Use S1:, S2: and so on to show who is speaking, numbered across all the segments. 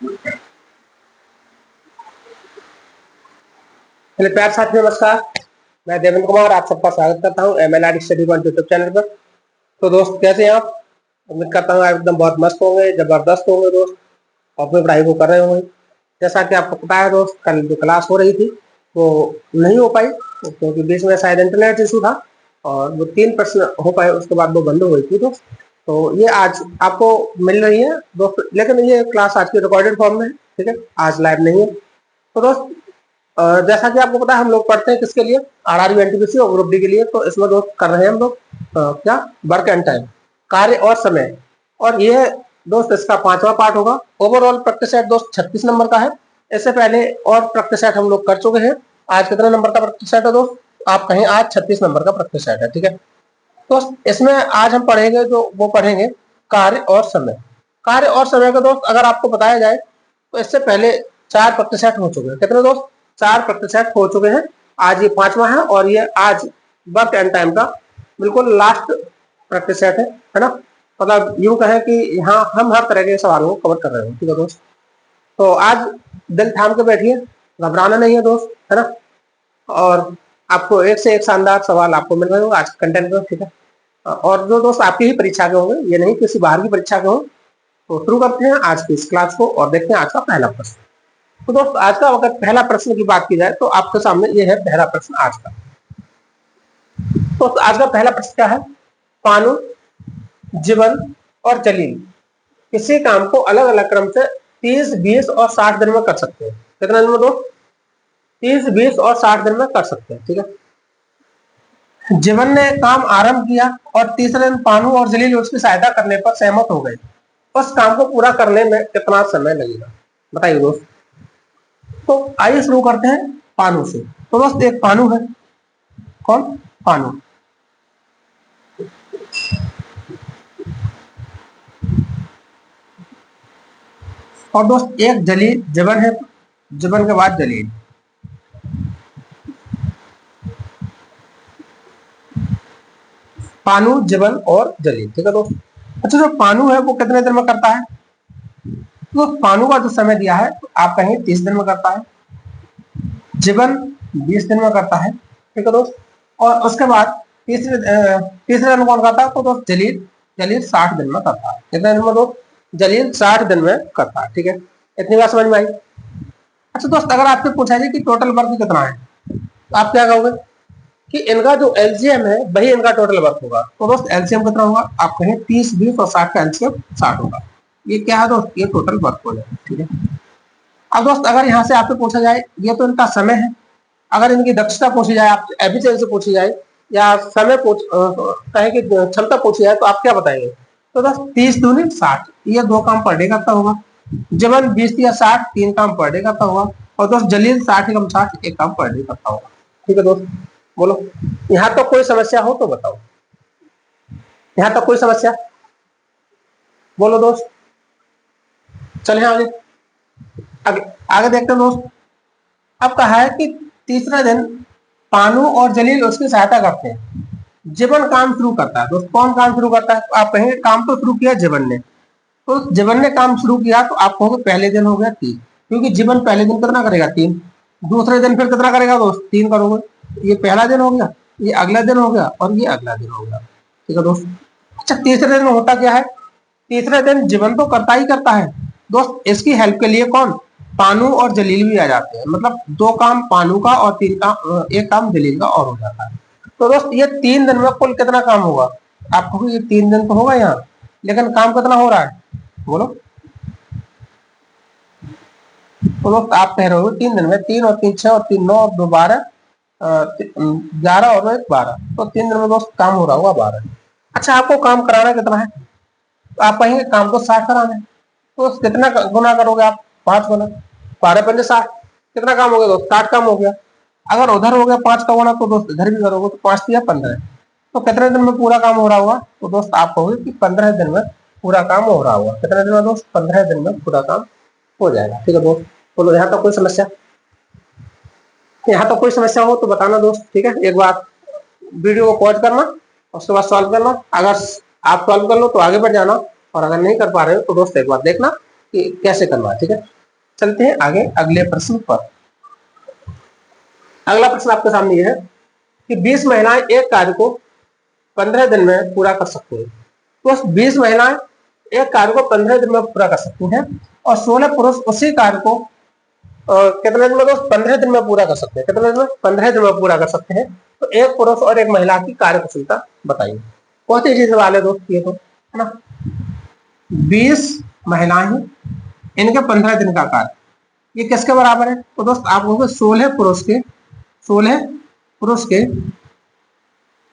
S1: Hello प्यार साथी, नमस्कार। मैं देवेंद्र कुमार आप सबका स्वागत करता हूँ MLRD study point YouTube channel पर। तो दोस्त, कैसे हैं आप? उम्मीद करता हूँ आप एकदम बहुत मस्त होंगे, जबरदस्त होंगे दोस्त, अपनी पढ़ाई को कर रहे होंगे। जैसा कि आपको पता है दोस्त, कल जो क्लास हो रही थी वो नहीं हो पाई क्योंकि बीच में शायद इंटरनेट इशू था और वो 3 प्रश्न हो पाए, उसके बाद वो बंद हो गई थी दोस्त। तो ये आज आपको मिल रही है दोस्त, लेकिन ये क्लास आज की रिकॉर्डेड फॉर्म में है, ठीक है, आज लाइव नहीं है। तो दोस्त, जैसा कि आपको पता है, हम लोग पढ़ते हैं किसके लिए? RRB NTPC और ग्रुप डी के लिए। तो इसमें दोस्त कर रहे हैं हम लोग क्या, वर्क एंड टाइम, कार्य और समय। और ये दोस्त इसका 5वां पार्ट होगा। ओवरऑल प्रैक्टिस सेट दोस्त 36 नंबर का है। इससे पहले और प्रैक्टिस सेट हम लोग कर चुके हैं। आज कितने नंबर का प्रैक्टिस सेट है दोस्त? आप कहें आज 36 नंबर का प्रैक्टिस सेट है, ठीक है। दोस्त, इसमें आज हम पढ़ेंगे जो वो पढ़ेंगे कार्य और समय। कार्य और समय का दोस्त अगर आपको बताया जाए तो इससे पहले 4 प्रैक्टिस सेट हो चुके हैं। कितने दोस्त? 4 प्रैक्टिस सेट हो चुके हैं। आज ये 5वां है और ये आज वर्क एंड टाइम का बिल्कुल लास्ट प्रैक्टिस सेट है ना। मतलब यूं कहें कि यहाँ हम हर तरह के सवालों को कवर कर रहे हैं, ठीक है दोस्त। तो आज दिल थाम के बैठिए, घबराना नहीं है दोस्त, है ना। और आपको एक से एक शानदार सवाल आपको मिल रहे होंगे आज कंटेंट में, ठीक है। और जो दोस्त आपकी ही परीक्षा के होंगे, ये नहीं किसी बाहर की परीक्षा के हों। तो शुरू करते हैं आज की इस क्लास को और देखते हैं आज का पहला प्रश्न। तो दोस्त, आज का अगर पहला प्रश्न की बात की जाए तो आपके सामने ये है पहला प्रश्न आज का। तो आज का पहला प्रश्न क्या है? पानु, जीवन और जलील किसी काम को अलग अलग क्रम से 30, 20 और 60 दिन में कर सकते हैं। कितना दिन में दोस्त? 30, 20 और 60 दिन में कर सकते हैं, ठीक है। जीवन ने काम आरंभ किया और तीसरे दिन पानु और जलील उसकी सहायता करने पर सहमत हो गए। उस काम को पूरा करने में कितना समय लगेगा? बताइए दोस्त। तो आइए शुरू करते हैं पानु से। तो दोस्त, एक पानु है। कौन? पानु। और दोस्त एक जलील, जीवन है, जीवन के बाद जलील। पानु, जीवन और जलील, ठीक है दोस्त। अच्छा, जो पानु है वो कितने दिन में करता है? तो पानु का जो समय दिया है तो आप कहेंगे 30 दिन में करता है। जीवन 20 दिन में करता है, ठीक है दोस्त। और उसके बाद तीसरे दिन कौन करता है? तो दोस्त जलील। जलील 60 दिन में करता है। कितने दिन में दोस्त? जलील 60 दिन में करता है, ठीक है। इतनी बात समझ में आई? अच्छा दोस्त, अगर आपसे पूछा जाए कि टोटल वर्क कितना है तो आप क्या कहोगे? कि इनका जो एलसीएम है वही इनका टोटल वर्क होगा। तो दोस्त एलसीएम कितना होगा? आप कहें 30, 20 और 60 का एलसीएम 60 होगा। ये क्या है दोस्त? ये टोटल वर्क हो जाएगा, ठीक है। अब दोस्त अगर यहाँ से आपसे पूछा जाए, ये तो इनका समय है, अगर इनकी दक्षता पूछी जाए, आप एफिशिएंसी पूछी जाए या समय कहें कि क्षमता पूछी जाए तो आप क्या बताएंगे? तो दोस्त 30 दूनी 60, ये 2 काम पर डे करता होगा। जीवन 20 या 60, 3 काम पर डे करता होगा। और दोस्त जलील 60 एकम 60, 1 काम पर डे करता होगा, ठीक है दोस्त। बोलो, यहाँ तो कोई समस्या हो तो बताओ। यहाँ तक कोई समस्या? बोलो दोस्त। चले आगे आगे, आगे देखते हैं दोस्त। अब कहा है कि तीसरा दिन पानु और जलील उसकी सहायता करते हैं। जीवन काम शुरू करता है। दोस्त कौन काम शुरू करता है? आप कहेंगे काम तो शुरू किया जीवन ने। तो जीवन ने काम शुरू किया तो आप कहोगे पहले दिन हो गया 3, क्योंकि जीवन पहले दिन कितना करेगा? 3। दूसरे दिन फिर कितना करेगा दोस्त? 3 करोगे। ये पहला दिन हो गया, ये अगला दिन हो गया और ये अगला दिन हो गया, ठीक है दोस्त। अच्छा, तीसरे दिन होता क्या है? तीसरे दिन जीवन तो करता ही करता है दोस्त। इसकी हेल्प के लिए कौन? पानु और जलील भी आ जाते हैं। मतलब 2 काम पानु का और 1 काम जलील का और हो जाता है। तो दोस्त ये 3 दिन में कुल कितना काम होगा? आपको ये 3 दिन तो होगा यहाँ, लेकिन काम कितना हो रहा है? बोलो। तो दोस्त आप कह रहे हो 3 दिन में 3 और 3 6 और 3 9 और 2 12, 11 और 1 12। तो 3 दिन में दोस्त काम हो रहा होगा 12। अच्छा, आपको काम कराना कितना है? तो आप कहेंगे काम तो 60 कराना है। तो कितना गुना करोगे आप? 5 गुना। 12 पंजे 60, कितना काम हो गया दोस्त? 60 काम हो गया। अगर उधर हो गया 5 का गुना तो दोस्त इधर भी करोगे तो 5 या 15। तो कितने दिन में पूरा काम हो रहा होगा? तो दोस्त आप कहोगे कि 15 दिन में पूरा काम हो रहा होगा। कितने दिन में दोस्त? 15 दिन में पूरा काम हो जाएगा, ठीक है दोस्त। बोलो, यहाँ तक कोई समस्या? यहाँ तक कोई समस्या हो तो बताना दोस्त, ठीक है। एक बार वीडियो को पॉज करना, उसके बाद सॉल्व करना। अगर आप सॉल्व कर लो तो आगे बढ़ जाना, और अगर नहीं कर पा रहे हो तो दोस्त एक बार देखना कि कैसे करना है। ठीक है, चलते हैं आगे अगले प्रश्न पर। अगला प्रश्न आपके सामने यह है कि 20 महिलाएं एक कार्य को 15 दिन में पूरा कर सकती हैं। तो 20 महिलाएं एक कार्य को 15 दिन में पूरा कर सकती हैं और 16 पुरुष उसी कार्य को कितने दिन में दोस्त 15 दिन में पूरा कर सकते हैं। कितने दिन में 15 दिन में पूरा कर सकते हैं। तो एक पुरुष और एक महिला की कार्य कुशलता बताइए। बहुत ही इजी सवाल है दोस्त ये तो, है ना। 20 महिलाएं हैं, इनके 15 दिन का कार्य, ये किसके बराबर है। तो दोस्त आप कहोगे 16 पुरुष के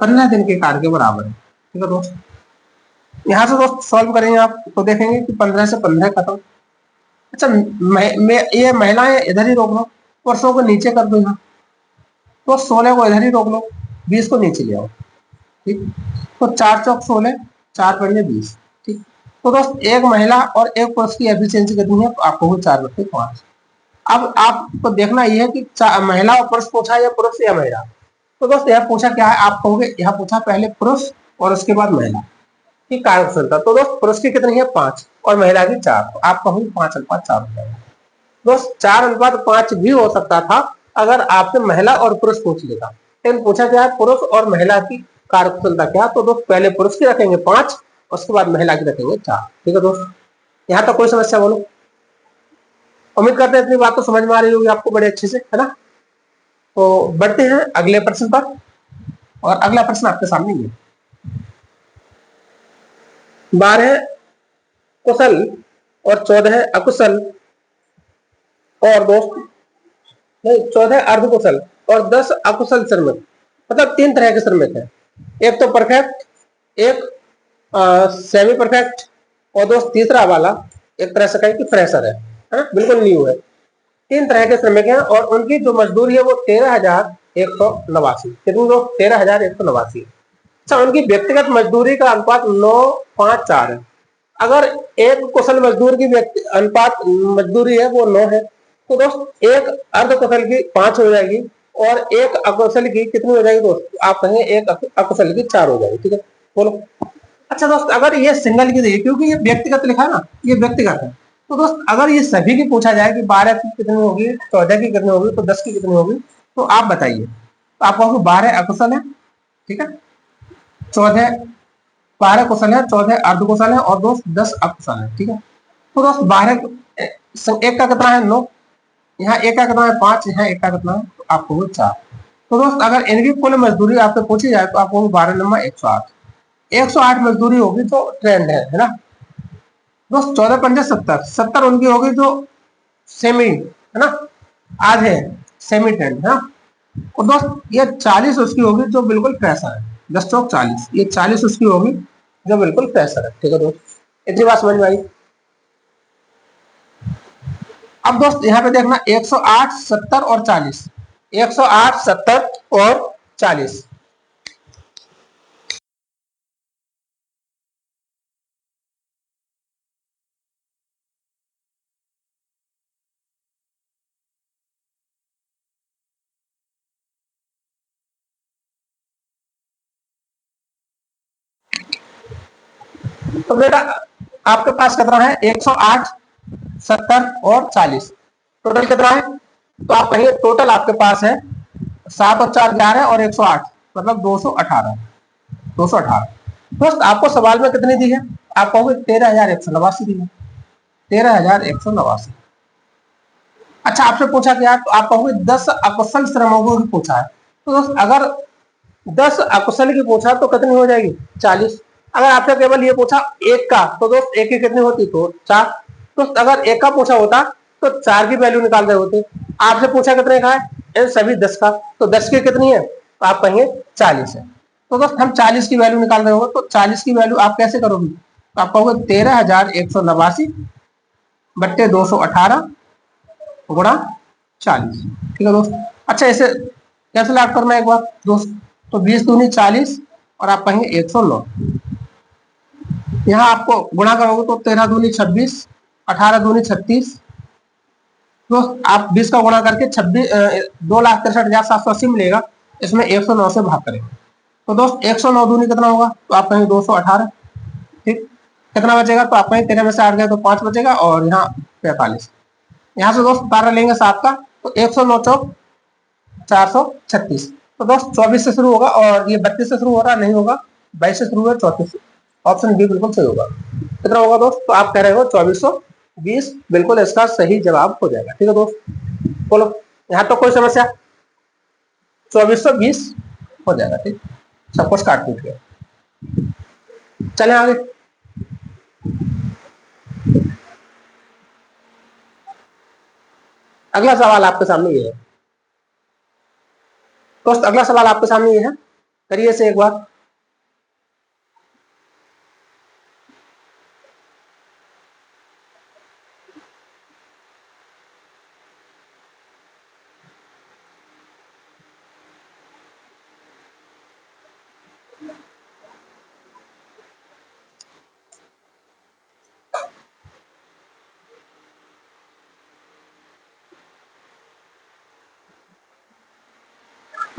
S1: 15 दिन के कार्य के बराबर है। ठीक है दोस्त, यहां से दोस्त सॉल्व करेंगे आप तो देखेंगे कि 15 से 15 खत्म। अच्छा ये महिलाएं इधर ही रोक लो, पुरुषों को नीचे कर दो यहाँ, तो 16 को इधर ही रोक लो, 20 को नीचे ले आओ। ठीक, तो 4 चौक 16, 4 पंजे 20। ठीक, तो दोस्त एक महिला और एक पुरुष की एफिशिएंसी कितनी है। तो आपको 4/5। अब आपको देखना यह है कि महिला और पुरुष पूछा या पुरुष या महिला। तो दोस्त यह पूछा क्या है, आप कहोगे यह पूछा पहले पुरुष और उसके बाद महिला की कार्य कुशलता। तो दोस्त पुरुष की कितनी है 5 और महिला की 4, तो आप कहोगे 5:4 हो जाएगा। दोस्त 4:5 भी हो सकता था अगर आपसे महिला और पुरुष पूछ लेता, लेकिन पूछा क्या है पुरुष और महिला की कार्य कुशलता क्या। तो दोस्त पहले पुरुष की रखेंगे 5, उसके बाद महिला की रखेंगे 4। ठीक है दोस्त, यहाँ तक कोई समस्या बोलो। उम्मीद करते हैं इतनी बात तो समझ में आ रही होगी आपको बड़े अच्छे से, है ना। तो बढ़ते हैं अगले प्रश्न पर, और अगला प्रश्न आपके सामने है। 12 कुशल और 14 अकुशल और दोस्त नहीं 14 अर्धकुशल और 10 अकुशल श्रमिक, मतलब 3 तरह के श्रमिक हैं। एक तो परफेक्ट, एक सेमी परफेक्ट, और दोस्त तीसरा वाला एक तरह से कहें कि फ्रेशर है ना, बिल्कुल न्यू है। 3 तरह के श्रमिक हैं और उनकी जो मजदूरी है वो 13,189। कितनी दोस्त 13,189। अच्छा, उनकी व्यक्तिगत मजदूरी का अनुपात 9:5:4 है। अगर एक कुशल मजदूर की अनुपात मजदूरी है वो 9 है, तो दोस्त एक अर्ध कुशल की 5 हो जाएगी और एक अकुशल की कितनी हो जाएगी दोस्त, आप कहेंगे एक अकुशल की 4 हो जाएगी। ठीक है, बोलो। अच्छा दोस्त, अगर ये सिंगल की देखिए, क्योंकि ये व्यक्तिगत लिखा है ना, ये व्यक्तिगत है। तो दोस्त अगर ये सभी की पूछा जाए कि 12 की कितनी होगी, 14 की कितनी होगी, तो 10 की कितनी होगी, तो आप बताइए। तो आप कहोगे 12 अकुशल है, ठीक है, 12 कुशल है, 14 अर्धकुशल है और दोस्त 10 अकुशल है। ठीक है, तो दोस्त 12 एक का कितना है 9, यहाँ एक का कितना है 5, यहाँ एक का कितना है, तो आपको 4। तो दोस्त अगर इनकी कुल मजदूरी आपसे पूछी जाए तो आपको 12 नंबर 108, 108 मजदूरी होगी जो ट्रेंड है ना दोस्त। 14 पंजे 70, 70 उनकी होगी जो सेमी है ना, आधे सेमी ट्रेंड है ना। और दोस्त ये 40 उसकी होगी जो बिल्कुल फ्रेशर है, 10 चौक 40, ये 40 उसकी होगी जो बिल्कुल फ्रेशर है। ठीक है दोस्त, इतनी बात समझ में आई। अब दोस्त यहाँ पे देखना 108, 70 और 40, 108, 70 और 40। तो बेटा आपके पास कितना है 108, 70 और 40, टोटल कितना है। तो आप कहिए टोटल आपके पास है 7 और 4 11 और 108, मतलब 218, 218। दोस्त आपको सवाल में कितनी दी है, आप कहोगे 13,189 दी है, 13,189। अच्छा आपसे पूछा गया तो आप कहोगे 10 अकुशल श्रमिकों की पूछा है। तो दोस्त अगर 10 अकुशल की पूछा तो कितनी हो जाएगी 40। अगर आपसे केवल ये पूछा एक का, तो दोस्त एक की कितनी होती, तो 4। दोस्त अगर एक का पूछा होता तो 4 की वैल्यू निकाल रहे होते। आपसे पूछा कितने का है, इन सभी 10 का, तो 10 की कितनी है, तो आप कहेंगे 40 है। तो दोस्त हम 40 की वैल्यू निकाल रहे हो, तो 40 की वैल्यू आप कैसे करोगे, तो आप कहोगे 13,189 बट्टे 218 गुणा 40। ठीक है दोस्त। अच्छा इसे कैसे लाभ करना है एक बार दोस्त, तो 20 दूनी 40 और आप कहेंगे 109। यहाँ आपको गुणा करोगे तो 13 दूनी 26, 18 दूनी 36। दोस्त आप 20 का गुणा करके 2,63,780 मिलेगा, इसमें 109 से भाग करेंगे। तो दोस्त 109 दूनी कितना होगा, तो आप कहेंगे 218। ठीक, कितना बचेगा, तो आपका 13 में से 8 गया तो 5 बचेगा, और यहाँ 45। यहाँ से दोस्त 12 लेंगे 7 का, तो 109 चौक 436। तो दोस्त 24 से शुरू होगा, और ये 32 से शुरू हो रहा नहीं होगा, 22 से शुरू हुआ 34। ऑप्शन बी बिल्कुल सही होगा। कितना होगा दोस्त, तो आप कह रहे हो 2420 बिल्कुल इसका सही जवाब हो जाएगा। ठीक है दोस्त, बोलो यहाँ तो कोई समस्या, 2420 हो जाएगा। ठीक, सब कुछ काट पीट गया। चले आगे। अगला सवाल आपके सामने ये है दोस्त, अगला सवाल आपके सामने ये है, करिए से एक बार।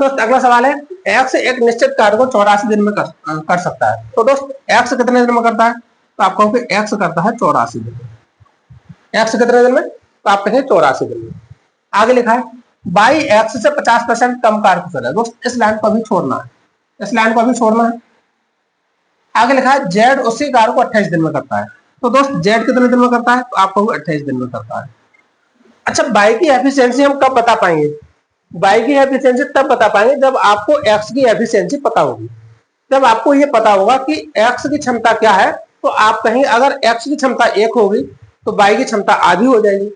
S1: दोस्त अगला सवाल है, एक्स एक निश्चित कार्य को 84 दिन में कर सकता है। तो दोस्त एक्स कितने दिन में करता है, तो आप कहोगे एक्स करता है 84 दिन में। एक्स कितने दिन में, तो आप कहेंगे 84 दिन में। आगे लिखा है बाई एक्स से 50% कम कार्य कुशल है। दोस्त इस लाइन को भी छोड़ना है, इस लाइन को भी छोड़ना है। आगे लिखा है जेड उसी कार्य को 28 दिन में करता है। तो दोस्त जेड कितने दिन में करता है, तो आप कहोगे 28 दिन में करता है। अच्छा, बाई की एफिशिएंसी हम कब बता पाएंगे, बाई की एफिशिएंसी तब बता पाएंगे जब आपको एक्स की एफिशिएंसी पता होगी। जब आपको ये पता होगा कि एक्स की क्षमता क्या है, तो आप कहीं अगर एक्स की क्षमता 1 होगी तो बाई की क्षमता आधी हो जाएगी,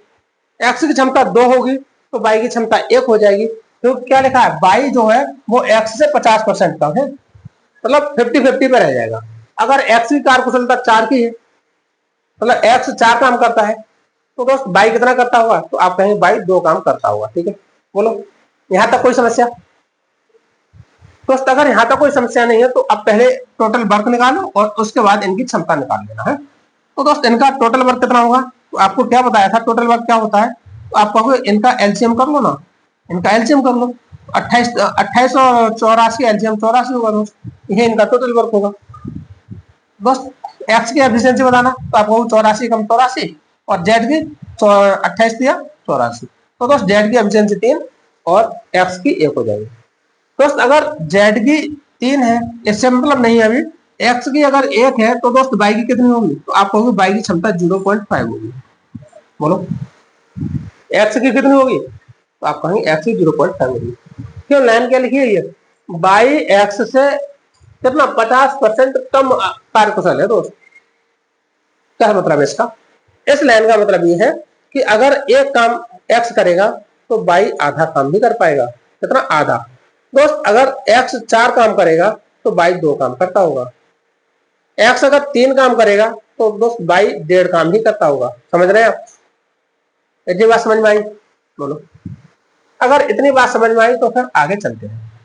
S1: एक्स की क्षमता 2 होगी तो बाई की क्षमता 1 हो जाएगी। तो क्या लिखा है, बाई जो है वो एक्स से 50% कम है, मतलब 50-50 पे रह जाएगा। अगर एक्स की कार्यकुशलता 4 की है, मतलब एक्स 4 काम करता है, तो दोस्त बाई कितना करता होगा, तो आप कहेंगे बाई 2 काम करता होगा। ठीक है, बोलो यहां तक कोई समस्या। दोस्त अगर यहां तक कोई समस्या नहीं है तो अब पहले टोटल वर्क निकालो और उसके बाद इनकी क्षमता निकाल लेना है। तो दोस्त इनका टोटल वर्क कितना होगा, तो आपको क्या बताया था टोटल वर्क क्या होता है, तो आप कहोगे इनका एलसीएम कर लो ना, इनका एलसीएम कर लो। 28 और 84 एलसीएम 84 होगा दोस्त, ये इनका टोटल वर्क होगा। दोस्त एक्स की एफिशिएंसी बताना, तो आप कहोगे 84 कम 84, और जेड की 28 दिया 84। तो दोस्त जेड की एफिशिएंसी 3 और एक्स की 1 हो जाएगी। दोस्त अगर जेड की 3 है, इससे मतलब नहीं है अभी, एक्स की अगर 1 है तो दोस्त बाई की कितनी होगी, तो आप कहोगे बाई की क्षमता 0.5 होगी। बोलो एक्स की कितनी होगी, तो आप कहेंगे एक्स की 0.5 होगी। क्यों लाइन क्या लिखी है ये, बाई एक्स से कितना 50% कम कार्यकुशल है दोस्त। क्या मतलब है इसका, इस लाइन का मतलब ये है कि अगर एक काम एक्स करेगा तो बाई आधा काम भी कर पाएगा। कितना, आधा। दोस्त अगर एक्स 4 काम करेगा तो बाई 2 काम करता होगा। एक्स अगर 3 काम करेगा तो दोस्त बाई 1.5 काम ही करता होगा। समझ रहे हैं आप, इतनी बात समझ में आई, बोलो। अगर इतनी बात समझ में आई तो फिर आगे चलते हैं।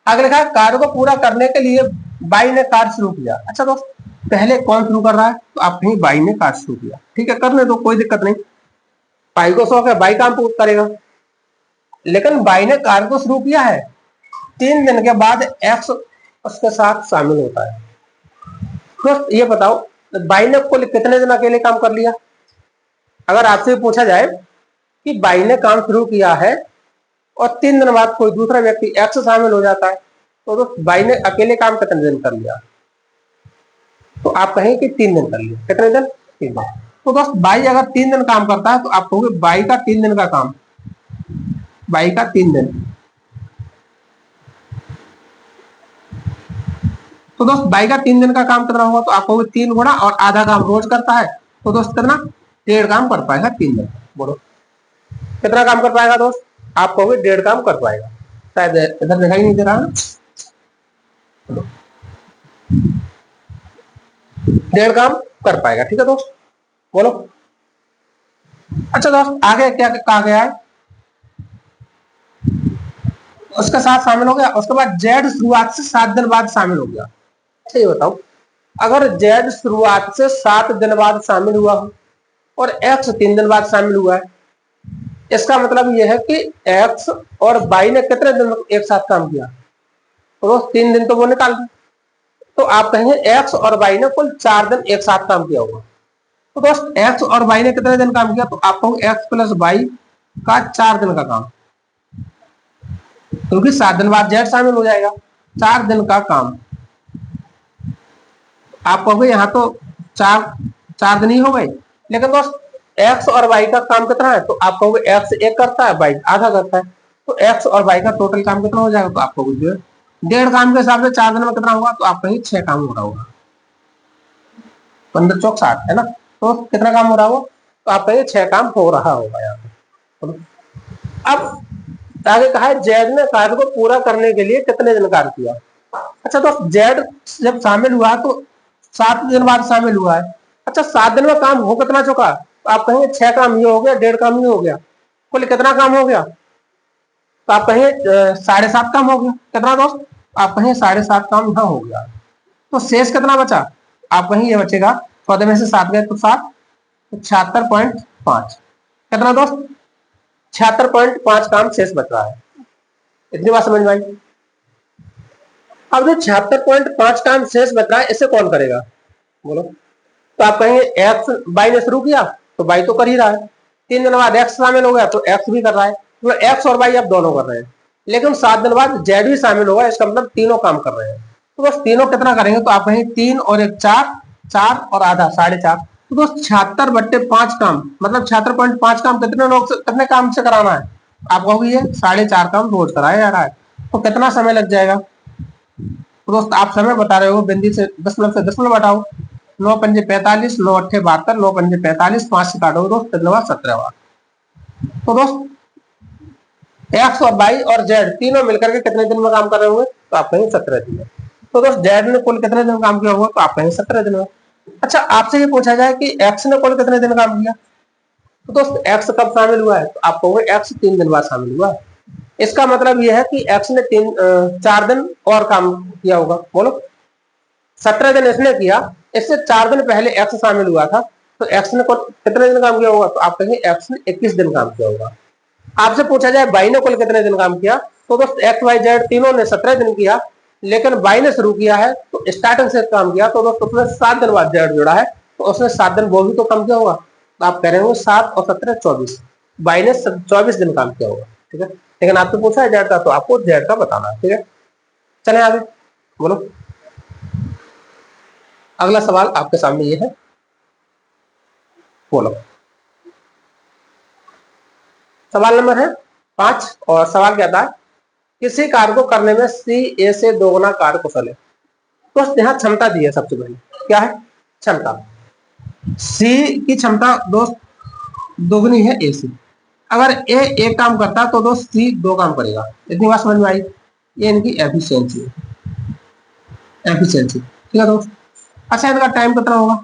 S1: आगे लिखा है कार्य को पूरा करने के लिए बाई ने कार्य शुरू किया। अच्छा दोस्त पहले कौन शुरू कर रहा है, तो आप कहीं बाई ने कार्य शुरू किया। ठीक है, करने दो, कोई दिक्कत नहीं, बाई को शौक है, बाई काम करेगा। लेकिन बाई ने कार्य को शुरू किया है, 3 दिन के बाद एक्स उसके साथ शामिल होता है। दोस्त ये बताओ बाई ने कुल कितने दिन अकेले काम कर लिया। अगर आपसे पूछा जाए कि बाई ने काम शुरू किया है और 3 दिन बाद कोई दूसरा व्यक्ति एक्स शामिल हो जाता है, तो दोस्त बाई ने अकेले काम कितने दिन कर लिया, तो आप कहें कि 3 दिन कर लिया। कितने दिन, 3 दिन। तो दोस्त बाई अगर 3 दिन काम करता है तो आप कहोगे बाई का 3 दिन का काम, बाई का 3 दिन। तो दोस्त बाई का 3 दिन का काम कितना होगा, तो आप कहोगे 3 गुणा और आधा काम रोज करता है, तो दोस्त कितना, 1.5 काम कर पाएगा 3 दिन। बोलो कितना काम कर पाएगा दोस्त, आप कहोगे 1.5 काम कर पाएगा। शायद इधर दिखाई नहीं दे रहा है, 1.5 काम कर पाएगा। ठीक है दोस्त, बोलो। अच्छा दोस्त आगे क्या कहा गया है, उसके साथ शामिल हो गया, उसके बाद जेड शुरुआत से 7 दिन बाद शामिल हो गया। अच्छा ये बताओ अगर जेड शुरुआत से 7 दिन बाद शामिल हुआ हो और एक्स 3 दिन बाद शामिल हुआ है, इसका मतलब यह है कि एक्स और बाई ने कितने दिन एक साथ काम किया, तो 3 दिन तो वो निकाल दें। तो आप कहेंगे एक्स और वाई ने कुल 4 दिन एक साथ काम किया होगा। तो दोस्त एक्स और वाई ने कितने दिन काम किया, तो आप कहोगे एक्स प्लस वाई का 4 दिन का काम, क्योंकि 7 दिन बाद जेड शामिल हो जाएगा। 4 दिन का काम आप कहोगे यहाँ तो 4 दिन ही हो गए, लेकिन दोस्त एक्स और वाई का काम कितना है, तो आप कहोगे एक्स एक करता है, वाई आधा करता है, तो एक्स और वाई का टोटल काम कितना हो जाएगा, तो आप कहोगे 1.5 काम के हिसाब से 4 दिन में कितना होगा, तो आप कहेंगे 6 काम हो रहा होगा। 15 चौक 60 है ना, तो कितना काम हो रहा होगा, तो आप कहेंगे 6 काम हो रहा होगा यहाँ पे। अब आगे कहा है जेड ने कार्य को पूरा करने के लिए कितने दिन कार्य किया। अच्छा तो जेड जब शामिल हुआ तो 7 दिन बाद शामिल हुआ है। अच्छा 7 दिन में काम हो कितना चुका, तो आप कहेंगे 6 काम ये हो गया, 1.5 काम ये हो गया, कुल कितना काम हो गया, तो आप कहेंगे 7.5 काम हो गया। कितना दोस्त, आप कहेंगे 7.5 काम यहाँ हो गया, तो शेष कितना बचा, आप कहेंगे ये बचेगा 14 में से 7 गए तो 7, तो 76.5। कितना दोस्त, 76.5 काम शेष बच रहा है। इतनी बात समझ में आई। अब जो 76.5 काम शेष बच रहा है इसे कौन करेगा, बोलो, तो आप कहेंगे एक्स वाई ने शुरू किया तो वाई तो कर ही रहा है, 3 दिन बाद एक्स शामिल हो गया तो एक्स भी कर रहा है, तो एक्स और वाई अब दोनों कर रहे हैं, लेकिन 7 दिन बाद जेड भी शामिल होगा, इसका मतलब तीनों काम कर रहे हैं। तो बस तीनों कितना करेंगे, तो आप कहेंगे 3 और 1 4, 4 और आधा 4.5, तो दोस्त 76/5 काम, मतलब 76.5 काम कितने लोग से, कितने काम से कराना है, आप कहोगे ये 4.5 काम रोज कराया जा रहा है, तो कितना समय लग जाएगा। तो दोस्त आप समय बता रहे हो, बिंदी से दशमलव से दशमलव घटाओ, 9 पंजे 45, 9 अट्ठे 72, 9 पंजे 45, 5 से काटो दोस्त, 17। तो दोस्त एक्स और वाई और जेड तीनों मिलकर के कितने दिन में काम कर रहे होंगे, तो आप कहेंगे 17 दिन में। तो दोस्त जेड ने कुल कितने दिन काम किया होगा, तो आप कहेंगे 17 दिन में। अच्छा आपसे ये पूछा जाए कि एक्स ने कुल कितने दिन काम किया, तो दोस्त एक्स कब शामिल हुआ है, तो आप कहोगे एक्स 3 दिन बाद शामिल हुआ है। इसका मतलब यह है कि एक्स ने 4 दिन और काम किया होगा। बोलो 17 दिन इसने किया, इससे 4 दिन पहले एक्स शामिल हुआ था, तो एक्स ने कितने दिन काम किया होगा, तो आप कहेंगे एक्स ने 21 दिन काम किया होगा। आपसे पूछा जाए वाई ने कुल कितने दिन काम किया, तो दोस्त एक्स वाई जेड तीनों ने 17 दिन किया, लेकिन वाई ने शुरू किया है तो स्टार्टिंग से काम किया, तो दोस्त उसने 7 दिन बाद जेड जुड़ा है, तो उसने 7 दिन वो भी तो कम किया होगा, तो आप कह रहे हो 7 और 17 24, वाई ने 24 दिन काम किया होगा। ठीक है, लेकिन आपसे पूछा है जेड का, तो आपको जेड का बताना है। ठीक है, चले आगे बोलो। अगला सवाल आपके सामने ये है, बोलो। सवाल नंबर है 5, और सवाल कहता है किसी कार्य को करने में सी ए से 2 गुना कार्य कुशल है। तो यहाँ क्षमता दी है, सबसे पहले क्या है, क्षमता। सी की क्षमता दोस्त दोगुनी है ए से, अगर ए एक काम करता है तो दोस्त सी 2 काम करेगा। इतनी बात समझ में आई, ये इनकी एफिशिएंसी है, एफिशिएंसी। ठीक है दोस्त। अच्छा इनका टाइम कितना होगा,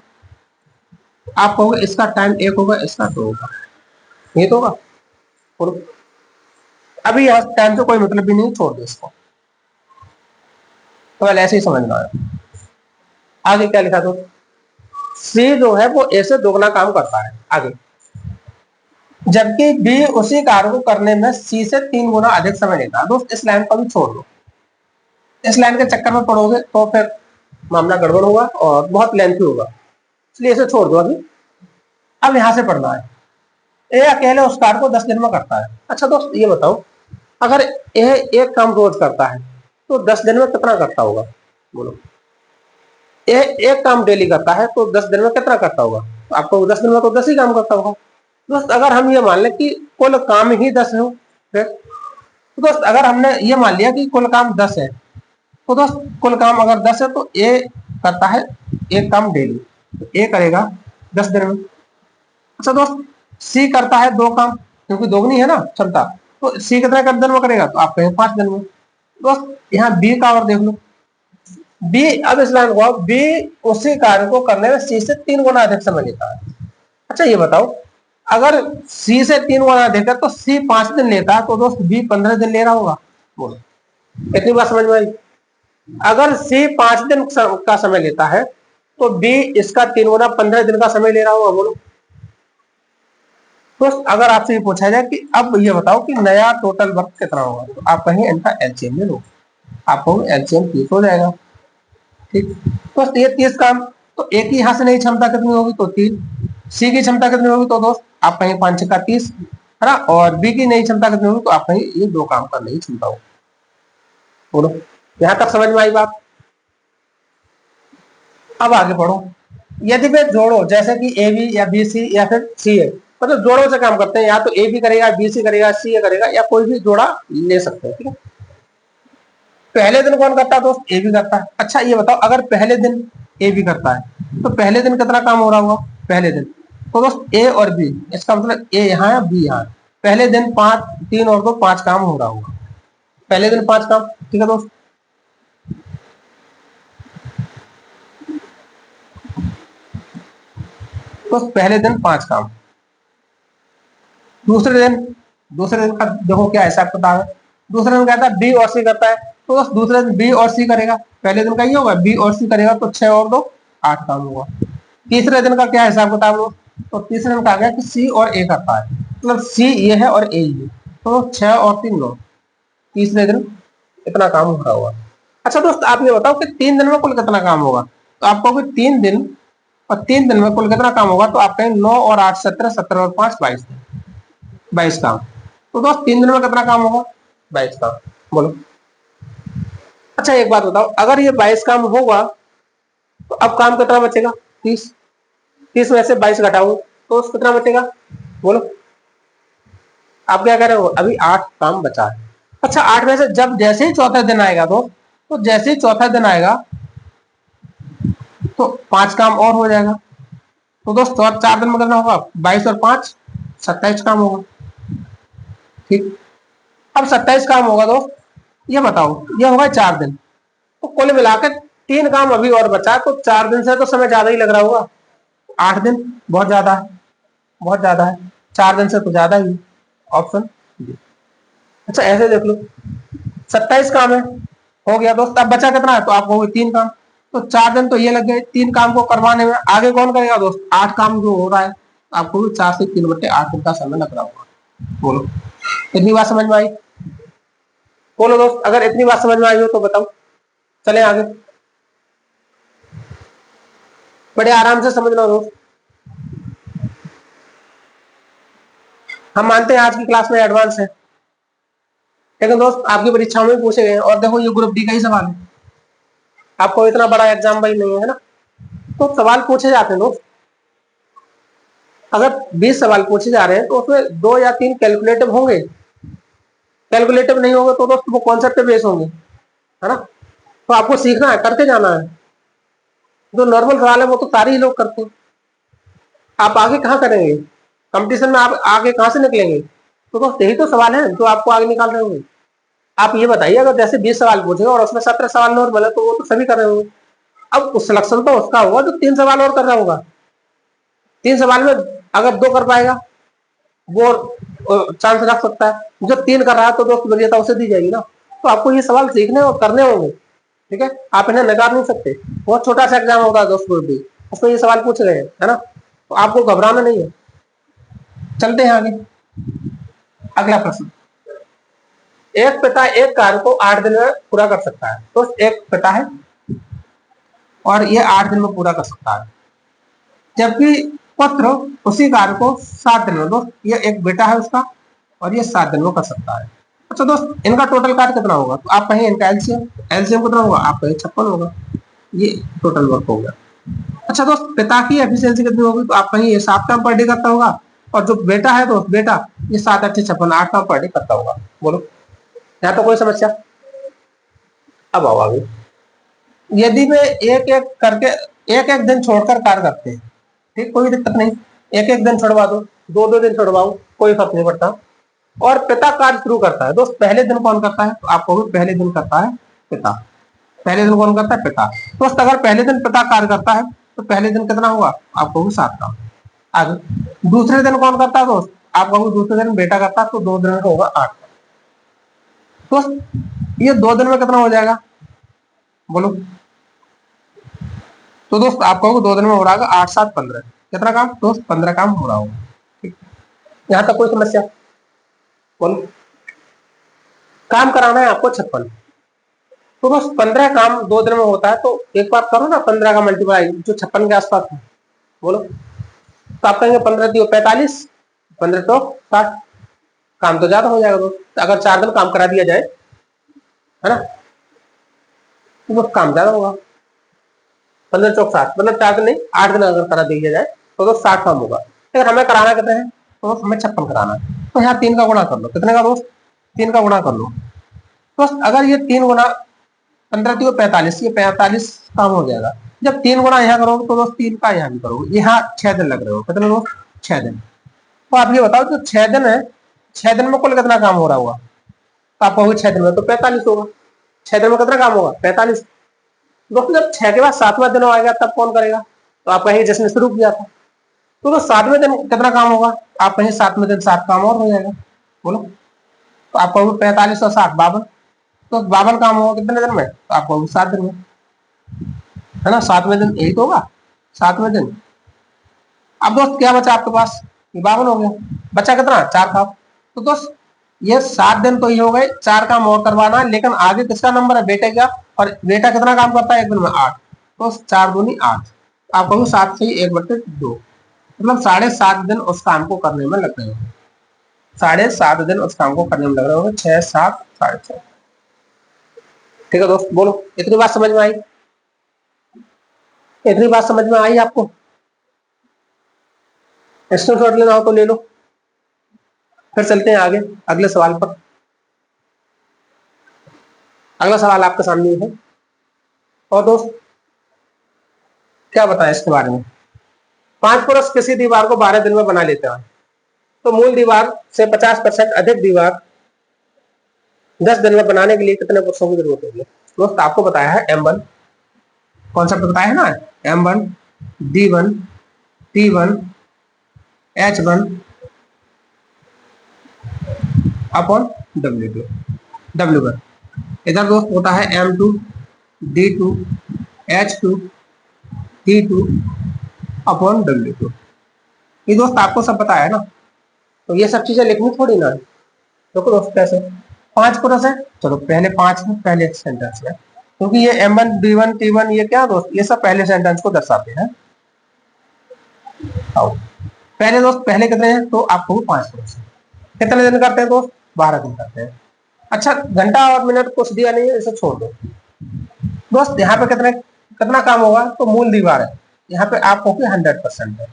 S1: आप कहोगे इसका टाइम 1 होगा, इसका 2 होगा, ये तो होगा। और अभी यहाँ टाइम से कोई मतलब भी नहीं, छोड़ दो इसको, तो ऐसे ही समझना है। आगे क्या लिखा, तो सी जो है वो ए से 2 गुना काम करता है आगे, जबकि बी उसी कार्य को करने में सी से 3 गुना अधिक समय लेता है। दोस्त इस लाइन को भी छोड़ दो, इस लाइन के चक्कर में पड़ोगे तो फिर मामला गड़बड़ होगा और बहुत लेंथी होगा, इसलिए इसे छोड़ दो अभी। अब यहां से पढ़ना है, ए अकेले उस कार्य को 10 दिन में करता है। अच्छा दोस्त ये बताओ, अगर ए एक काम रोज करता है तो 10 दिन में कितना करता होगा, बोलो। ए एक काम डेली करता है तो 10 दिन में कितना करता होगा, तो आपको 10 दिन में तो 10 ही काम करता होगा। दोस्त अगर हम ये मान लें कि कुल काम ही 10 हो, फिर तो दोस्त अगर हमने ये मान लिया कि कुल काम 10 है, तो दोस्त कुल काम अगर 10 है तो ए करता है एक काम डेली, तो ए करेगा 10 दिन में। अच्छा दोस्त सी करता है 2 काम, क्योंकि दोगुनी है ना क्षमता, तो सी कितना कर दिन में करेगा, तो आप कहेंगे 5 दिन में। दोस्त यहाँ बी का और देख लो, बी, अब इस लाइन को बी उसी कार्य को करने में सी से 3 गुना अधिक समय लेता है। अच्छा ये बताओ, अगर सी से 3 गुना अधिक है तो सी 5 दिन लेता है, तो दोस्त बी 15 दिन ले रहा होगा। बोलो कितनी बात समझ में आई। अगर सी 5 दिन का समय लेता है तो बी इसका 3 गुना 15 दिन का समय ले रहा होगा। बोलो तो अगर आपसे ये पूछा जाए कि अब ये बताओ कि नया टोटल वर्क कितना होगा, तो आप कहेंगे इनका एलसीएम ले लो, आपको एलसीएम 30 हो जाएगा। ठीक, तो ये 30 काम, तो एक ही हासिल की क्षमता कितनी होगी, तो 3। सी की क्षमता कितनी होगी, तो दोस्त आप कहीं 5 का 30, है ना, और बी की नई क्षमता कितनी होगी, तो आप कहीं ये 2 काम करने की क्षमता होगी। बोलो, यहां तक समझ में आई बात। अब आगे बढ़ो, यदि वे जोड़ो, जैसे कि ए बी या बी सी या फिर सी ए, मतलब जोड़ों से काम करते हैं, या तो ए बी करेगा, बी सी करेगा, सी ए करेगा, या कोई भी जोड़ा ले सकते हैं, ठीक है। पहले दिन कौन करता है दोस्त, ए बी करता है। अच्छा ये बताओ, अगर पहले दिन ए बी करता है तो पहले दिन कितना काम हो रहा होगा, पहले दिन, तो दोस्त ए और बी, इसका मतलब ए यहाँ है, बी यहाँ है, पहले दिन 5, 3 और 2 5 काम हो रहा होगा, पहले दिन 5 काम, ठीक है दोस्त। तो पहले दिन 5 काम, दूसरे दिन का देखो क्या हिसाब किताब है। दूसरे दिन कहता है बी और सी करता है, तो बस दूसरे दिन बी और सी करेगा, पहले दिन का ही होगा, बी और सी करेगा तो 6 और 2 8 काम होगा। तीसरे दिन का क्या हिसाब किताब हो, तो तीसरे दिन का आ गया कि सी और ए करता है, मतलब सी ये है और ए ये, तो 6 और 3 9, तीसरे दिन इतना काम हो रहा होगा। अच्छा दोस्त आप ये बताओ कि 3 दिन में कुल कितना काम होगा, तो आपको भी 3 दिन, और 3 दिन में कुल कितना काम होगा, तो आप कहें 9 और 8 17, 17 और 5 22, 22 काम। तो दोस्त 3 दिन में कितना काम होगा, 22 काम। बोलो, अच्छा एक बात बताओ, अगर ये 22 काम होगा तो अब काम कितना बचेगा, 30, 30 में से 22 घटाओ तो कितना बचेगा, बोलो। आप क्या कह रहे हो, अभी 8 काम बचा है। अच्छा 8 में से जब जैसे ही चौथा दिन आएगा तो जैसे ही चौथा दिन आएगा तो 5 काम और हो जाएगा, तो दोस्त 4 दिन में कितना होगा, 22 और 5 27 काम होगा, ठीक। अब 27 काम होगा दोस्त, ये बताओ, ये होगा 4 दिन, तो कुल मिलाकर 3 काम अभी और बचा, तो 4 दिन से तो समय ज्यादा ही लग रहा होगा, 8 दिन बहुत ज्यादा है, बहुत ज्यादा है, 4 दिन से तो ज्यादा ही, ऑप्शन। अच्छा ऐसे देख लो, 27 काम है, हो गया दोस्त, अब बचा कितना है, तो आपको हो 3 काम, तो 4 दिन तो ये लग गए 3 काम को करवाने में, आगे कौन करेगा दोस्त, 8 काम जो हो रहा है, आपको भी 4 से 3/8 दिन का समय लग रहा होगा। बोलो, इतनी बात समझ में आई, बोलो दोस्त, अगर इतनी बात समझ में आई हो तो बताओ, चले आगे, बड़े आराम से समझ लो दोस्त। हम मानते हैं आज की क्लास में एडवांस है, लेकिन दोस्त आपकी परीक्षाओं में पूछे गए, और देखो ये ग्रुप डी का ही सवाल है, आपको इतना बड़ा एग्जाम भाई नहीं है ना, तो सवाल पूछे जाते हैं दोस्त। अगर 20 सवाल पूछे जा रहे हैं तो उसमें 2 या 3 कैलकुलेटिव होंगे, कैलकुलेटिव नहीं होंगे तो दोस्त वो कॉन्सेप्ट पे बेस होंगे, है ना, तो आपको सीखना है, करके जाना है। जो नॉर्मल सवाल है वो तो सारे ही लोग करते हैं, आप आगे कहाँ करेंगे कंपटीशन में, आप आगे कहाँ से निकलेंगे, तो दोस्त यही तो सवाल है जो आपको आगे निकाल रहे होंगे। आप ये बताइए, अगर जैसे 20 सवाल पूछे और उसमें 17 सवाल नॉर्मल है तो वो तो सभी कर रहे होंगे, अब उस सिलेक्शन तो उसका होगा जो 3 सवाल और कर रहा होगा, 3 सवाल में अगर 2 कर पाएगा वो चांस रख सकता है, जो 3 कर रहा है तो दोस्त वरीयता उसे दी जाएगी ना। तो आपको ये सवाल सीखने और करने होंगे, ठीक है, आप इन्हें नकार नहीं सकते। बहुत छोटा सा एग्जाम होता है दोस्त, ग्रुप डी, उसमें ये सवाल पूछ रहे हैं, है ना, तो आपको घबराना नहीं है। चलते हैं आगे, अगला प्रश्न, एक पिता एक कार्य को 8 दिन में पूरा कर सकता है, तो एक पिता है और ये 8 दिन में पूरा कर सकता है, जबकि पुत्र उसी कार्य को 7 दिन में, दोस्त ये एक बेटा है उसका और ये 7 दिन में कर सकता है। अच्छा दोस्त इनका टोटल कार्य कितना होगा, तो आप कहें इनका एलसीएम, एलसीएम कितना होगा, आप कहें 56 होगा, ये टोटल वर्क हो गया। अच्छा दोस्त पिता की एफिशिएंसी कितनी होगी, तो आप कहें ये 7 काम पर डे करता होगा, और जो बेटा है दोस्त बेटा, ये 7 8 56 8 काम पर डे करता होगा। बोलो, यहाँ तो कोई समस्या। अब आओ आगे, यदि वे एक एक करके एक एक दिन छोड़कर कार्य करते हैं, ठीक, कोई दिक्कत नहीं, एक एक दिन छुड़वा दो, 2 2 दिन छुड़वाओ, कोई फर्क नहीं पड़ता, और पिता कार्य शुरू करता है, दोस्त पहले दिन कौन करता है, तो आपको भी पहले दिन करता है पिता, पहले दिन कौन करता है, पिता। दोस्त अगर पहले दिन पिता कार्य करता है तो पहले दिन कितना होगा, आपको भी 7 का। आगे दूसरे दिन कौन करता है दोस्त, आपको भी दूसरे दिन बेटा करता है, तो 2 दिन का होगा 8 का। दोस्त ये 2 दिन में कितना हो जाएगा, बोलो। तो दोस्त आपको 2 दिन में हो रहा है 8 7 15, कितना काम दोस्त, 15 काम हो रहा होगा, ठीक। यहाँ तक कोई समस्या, बोलो। काम कराना है आपको 56, तो बस 15 काम 2 दिन में होता है, तो एक बात करो ना, 15 का मल्टीप्लाई जो 56 के आसपास है, बोलो। तो आप कहेंगे 15 दियो 45, 15 तो 60, काम तो ज्यादा हो जाएगा दोस्त। तो अगर 4 दिन काम करा दिया जाए, है ना, तो बस काम ज्यादा होगा। 15 चौक 60, मतलब 4 दिन नहीं 8 दिन अगर करा दिया जाए तो 60 काम होगा। अगर हमें कराना कितने हैं, तो हमें 56 कराना है, तो यहाँ 3 का गुणा कर लो। कितने का दोस्त? 3 का गुणा कर लो। दोस्त अगर ये 3 गुना 15 दियो 45, ये 45 काम हो जाएगा। जब 3 गुणा यहाँ करोगे तो दोस्त 3 का यहाँ भी करोगे, यहाँ 6 दिन लग रहे हो। कितने दोस्त? 6 दिन। तो आप ये बताओ जो 6 दिन है, 6 दिन में कुल कितना काम हो रहा होगा? तो आप कहोगे 6 दिन में तो 45 होगा। 6 दिन में कितना काम होगा? 45। दोस्तों जब 6 के बाद 7वां दिन आएगा तब कौन करेगा? तो आप कहेंगे जिसने शुरू किया था। तो 7वें दिन कितना काम होगा? आप कहेंगे 7वें दिन 7 काम और हो जाएगा, बोलो। तो आप कहोगे 45 और 7 52, तो 52 काम होगा कितने दिन में? तो आप कहोगे 7 दिन में, है ना। 7वें दिन यही तो होगा, 7वें दिन। अब दोस्त क्या बचा आपके पास? 52 हो गया, बचा कितना? 4 काम। तो दोस्त ये 7 दिन तो ये हो गए, 4 काम और करवाना है, लेकिन आगे किसका नंबर है? बेटे का। और बेटा कितना काम करता है एक दिन में? 8। तो 4 दूनी 8। आप कहोगे 7 से 1/2, मतलब 7.5 दिन उस काम को करने में लग रहे हो। 7.5 दिन उस काम को करने में लग रहे हो। 6 7 6.5। ठीक है दोस्त, बोलो इतनी बात समझ में आई? इतनी बात समझ में आई आपको? स्क्रीनशॉट लेना हो तो ले लो। फिर चलते हैं आगे अगले सवाल पर। अगला सवाल आपके सामने है, और दोस्त क्या बताएं इसके बारे में। 5 पुरुष किसी दीवार को 12 दिन में बना लेते हैं, तो मूल दीवार से 50% अधिक दीवार 10 दिन में बनाने के लिए कितने पुरुषों की जरूरत होगी? दोस्त आपको बताया है M1 कॉन्सेप्ट बताया है ना, M1 D1 T1 H1 upon W1। इधर दोस्त होता है M2 D2 H2 T2 upon W2। ये दोस्त आपको सब पता है ना, तो ये सब चीजें लिखनी थोड़ी ना है। देखो दोस्त कैसे 5 पुरुष है, चलो पहले 5 में पहले सेंटेंस है, क्योंकि ये M1 D1 T1 ये क्या दोस्त, ये सब पहले सेंटेंस को दर्शाते हैं। आओ पहले दोस्त पहले कितने हैं, तो आपको 5 पुरुष है। कितने दिन करते हैं दोस्त? 12 दिन करते हैं। अच्छा घंटा और मिनट कुछ दिया नहीं है, इसे छोड़ दो दोस्त। यहाँ पे कितना काम होगा, तो मूल दीवार है, यहाँ पे आप कहोगे 100% है।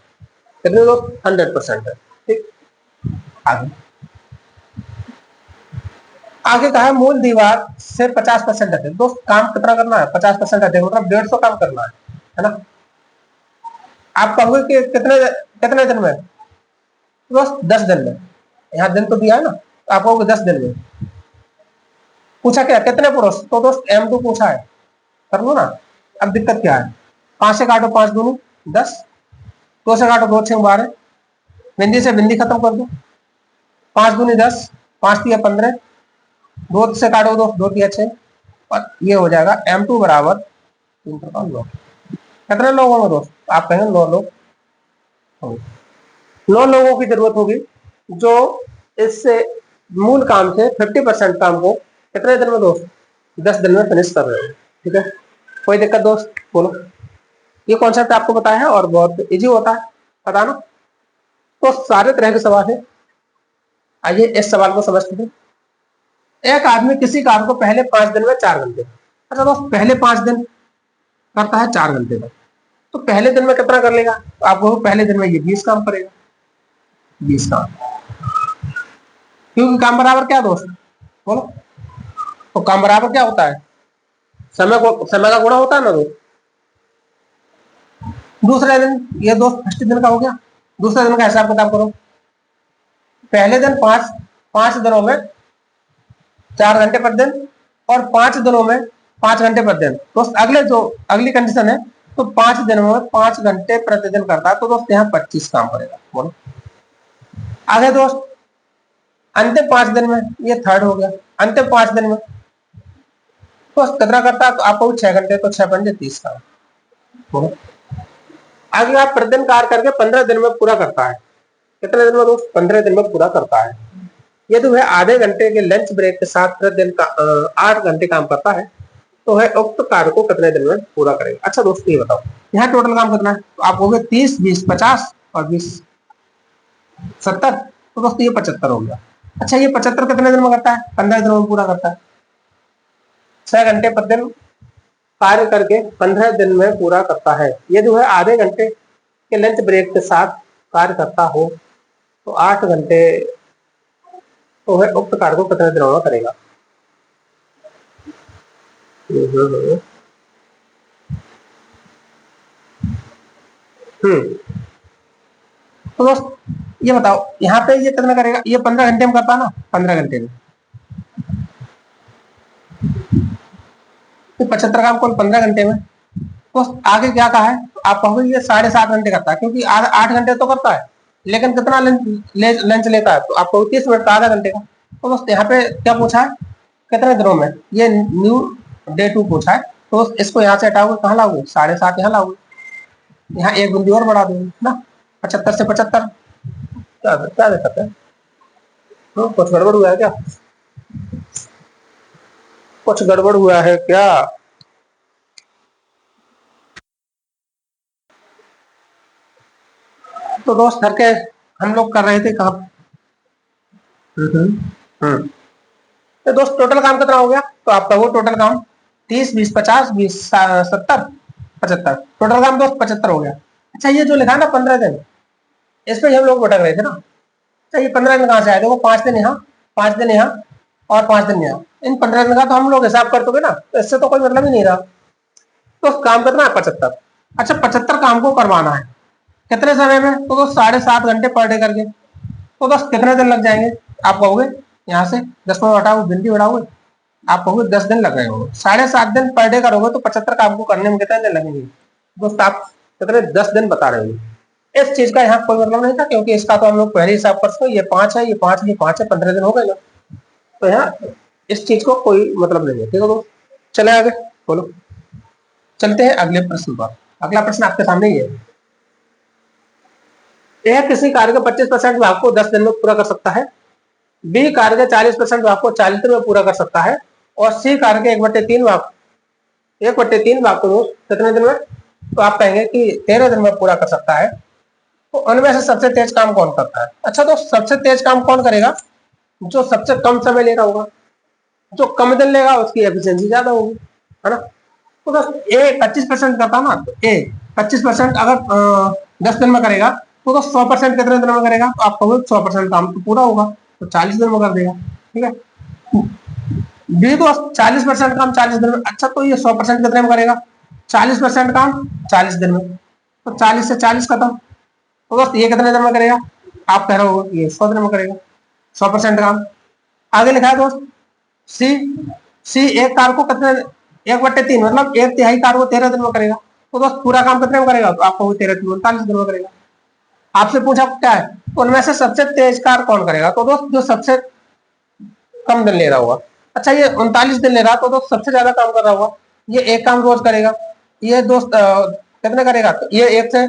S1: कितने दोस्त? 100% है। ठीक, आगे आगे कहा है मूल दीवार से 50% अधिक। दोस्त काम कितना करना है? 50% अधिक, मतलब 150 काम करना है ना। आप कहोगे कि कितने कितने दिन में? दोस्त 10 दिन में। यहाँ दिन तो दिया है ना, तो आप कहोगे 10 दिन में। पूछा क्या कितने पुरुष, तो दोस्त M2 पूछा है, कर लो ना। अब दिक्कत क्या है? 5 से काटो 5 दूनी 10, 2 से काटो 2 6 12, बिंदी से बिंदी खत्म कर दो। 5 दूनी 10, 5 तिया 15, 2 से काटो 2, 2 तिया 6, और ये हो जाएगा M2 बराबर 3 लोग। कितने लोग होंगे दोस्त? आप कहेंगे 9 लोग होंगे। 9 लोगों की जरूरत होगी जो इससे मूल काम से 50% काम को कितने दिन में दोस्त? 10 दिन में फिनिश कर रहे हो। ठीक है, कोई दिक्कत दोस्त? बोलो। ये कॉन्सेप्ट आपको पता है और बहुत इजी होता है, पता ना। तो सारे तरह के सवाल है, आइए इस सवाल को समझते हैं। एक आदमी किसी काम को पहले 5 दिन में 4 घंटे, अच्छा दोस्त पहले 5 दिन करता है 4 घंटे में, तो पहले दिन में कितना कर लेगा? तो आपको पहले दिन में ये 20 काम करेगा, 20 काम। क्योंकि काम बराबर क्या दोस्त, बोलो। तो काम बराबर क्या होता है? समय का गुणा होता है ना दोस्त। दूसरे दिन, ये दोस्त फर्स्ट दिन का हो गया। दूसरे दिन का हिसाब किताब करो। पहले दिन 5 दिनों में 4 घंटे पर दिन, और 5 दिनों में 5 घंटे पर दिन। दोस्त अगली कंडीशन है, तो 5 दिनों में 5 घंटे प्रतिदिन करता है, तो दोस्त यहाँ 25 काम करेगा, बोलो। आगे दोस्त अंतिम 5 दिन में, ये थर्ड हो गया, अंतिम 5 दिन में तो कितना करता है? तो आपको 6 घंटे, तो 6 पंजे 30 काम, बोलो। आगे आप प्रतिदिन कार्य करके 15 दिन में पूरा करता है। कितने दिन में दोस्त? 15 दिन में पूरा करता है। यदि वह आधे घंटे के लंच ब्रेक के साथ प्रतिदिन का 8 घंटे काम करता है, तो है उक्त कार्य को कितने दिन में पूरा करेगा। अच्छा दोस्त ये बताओ, यहाँ टोटल काम कितना है, तो आप हो गए 30, 20, 50 और 20 70, तो दोस्त ये 75 हो गया। अच्छा ये 75 कितने दिन में करता है, 15 दिनों में पूरा करता है। 6 घंटे प्रति दिन कार्य करके 15 दिन में पूरा करता है। ये जो है आधे घंटे के लंच ब्रेक के साथ कार्य करता हो तो 8 घंटे तो है उक्त कार्य को कितने दिनों में करेगा। हम्म तो दोस्त ये बताओ, यहाँ पे ये कितना करेगा, ये 15 घंटे में करता है ना, 15 घंटे में। तो 75 काम कौन 15 घंटे में, तो आगे क्या कहा है, तो आप कहोगे ये 7.5 घंटे करता है, क्योंकि 8 घंटे तो करता है, लेकिन कितना लंच लेता है, तो आपको 30 मिनट का, आधा घंटे का। तो दोस्त यहाँ पे क्या पूछा है, कितने दिनों में, ये न्यू डे 2 पूछा है। तो इसको यहाँ से हटाओगे, कहाँ लाओगे, 7.5 यहाँ लाओगे, यहाँ एक बिंदु और बढ़ा दोगे ना, 75 से 75, क्या क्या दिक्कत है, कुछ गड़बड़ हुआ है क्या, कुछ गड़बड़ हुआ है क्या। तो दोस्त घर के हम लोग कर रहे थे कहाँ। हम्म तो दोस्त टोटल काम कितना हो गया, तो आपका वो टोटल काम 30, 20, 50, 20, 70, 75, टोटल काम दोस्त 75 हो गया। अच्छा ये जो लिखा ना 15 दिन, इसमें हम लोग भटक रहे थे ना। अच्छा ये 15 दिन कहाँ से आए, देखो 5 दिन यहाँ, 5 दिन यहाँ और 5 दिन यहाँ, इन 15 दिन का तो हम लोग हिसाब कर दोगे ना, तो इससे तो कोई मतलब ही नहीं रहा। तो काम करना है 75। अच्छा 75 काम को करवाना है कितने समय में, तो 7.5 घंटे पर डे करके, तो बस कितने दिन लग जाएंगे, आप कहोगे यहाँ से 10 में हटाओ, गिनती बढ़ाओगे, आप कहोगे 10 दिन लग रहे हो, 7.5 दिन पर डे करोगे तो 75 काम को करने में कितने दिन लगेंगे। दोस्त आप कितने 10 दिन बता रहे हो, इस चीज का यहाँ कोई मतलब नहीं था, क्योंकि इसका तो हम लोग पहले हिसाब कर सकते, ये 5 है, ये 5, ये 5 है, 15 दिन हो गए ना, तो यहाँ इस चीज को कोई मतलब नहीं है। ठीक है दोस्त, चले आगे, बोलो, चलते हैं अगले प्रश्न पर। अगला प्रश्न आपके सामने ही है, यह किसी कार्य के 25% भाग को 10 दिन में पूरा कर सकता है, बी कार्य के 40% भाग को 40 दिन में पूरा कर सकता है, और सी कार्य के 1/3 भाग को कितने दिन में, तो आप कहेंगे कि 13 दिन में पूरा कर सकता है। तो उनमें से सबसे तेज काम कौन करता है। अच्छा तो सबसे तेज काम कौन करेगा, जो सबसे कम समय ले रहा होगा, जो कम दिन लेगा उसकी एफिशिएंसी ज्यादा होगी, है ना। तो बस ए 25% करता ना, तो ए 25% अगर 10 दिन में करेगा, तो 100% कितने दिन में करेगा, तो आप कहोगे 100% काम तो पूरा होगा, तो 40 दिन में कर देगा। ठीक है, बी तो 40% काम 40 दिन में। अच्छा तो ये 100% कितने में करेगा, 40% काम 40 दिन में, तो 40 से 40 खत्म, तो दोस्त ये कितने दिन में करेगा, आप कह रहे हो ये 100 दिन में करेगा, 100% काम। आगे लिखा है दोस्त सी, सी एक कार को कितने, 1/3 मतलब 1/3 कार को 13 दिन में करेगा, तो दोस्त पूरा काम कितने में करेगा, तो आपको 13 दिन 39 दिन में करेगा। आपसे पूछा क्या है, तो उनमें से सबसे तेज कार कौन करेगा, तो दोस्त जो सबसे कम दिन ले रहा होगा। अच्छा ये 39 दिन ले रहा, तो दोस्त सबसे ज्यादा काम कर रहा होगा, ये एक काम रोज करेगा, ये दोस्त कितने करेगा, तो ये एक से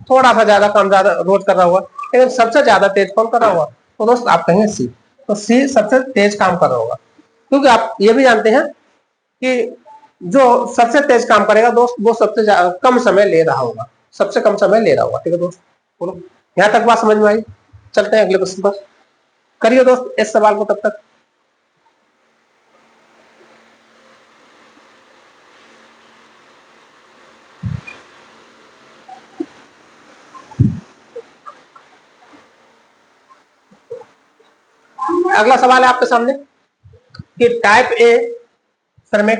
S1: थोड़ा सा ज्यादा काम ज्यादा रोज कर रहा होगा, लेकिन सबसे ज्यादा तेज कौन कर रहा होगा, तो दोस्त आप कहेंगे सी, तो सी सबसे तेज काम कर रहा होगा। क्योंकि आप ये भी जानते हैं कि जो सबसे तेज काम करेगा दोस्त वो सबसे कम समय ले रहा होगा, सबसे कम समय ले रहा होगा। ठीक है दोस्त, बोलो यहाँ तक बात समझ में आई, चलते हैं अगले प्रश्न पर, करिए दोस्त इस सवाल को तब तक। अगला सवाल है आपके सामने कि टाइप ए श्रमिक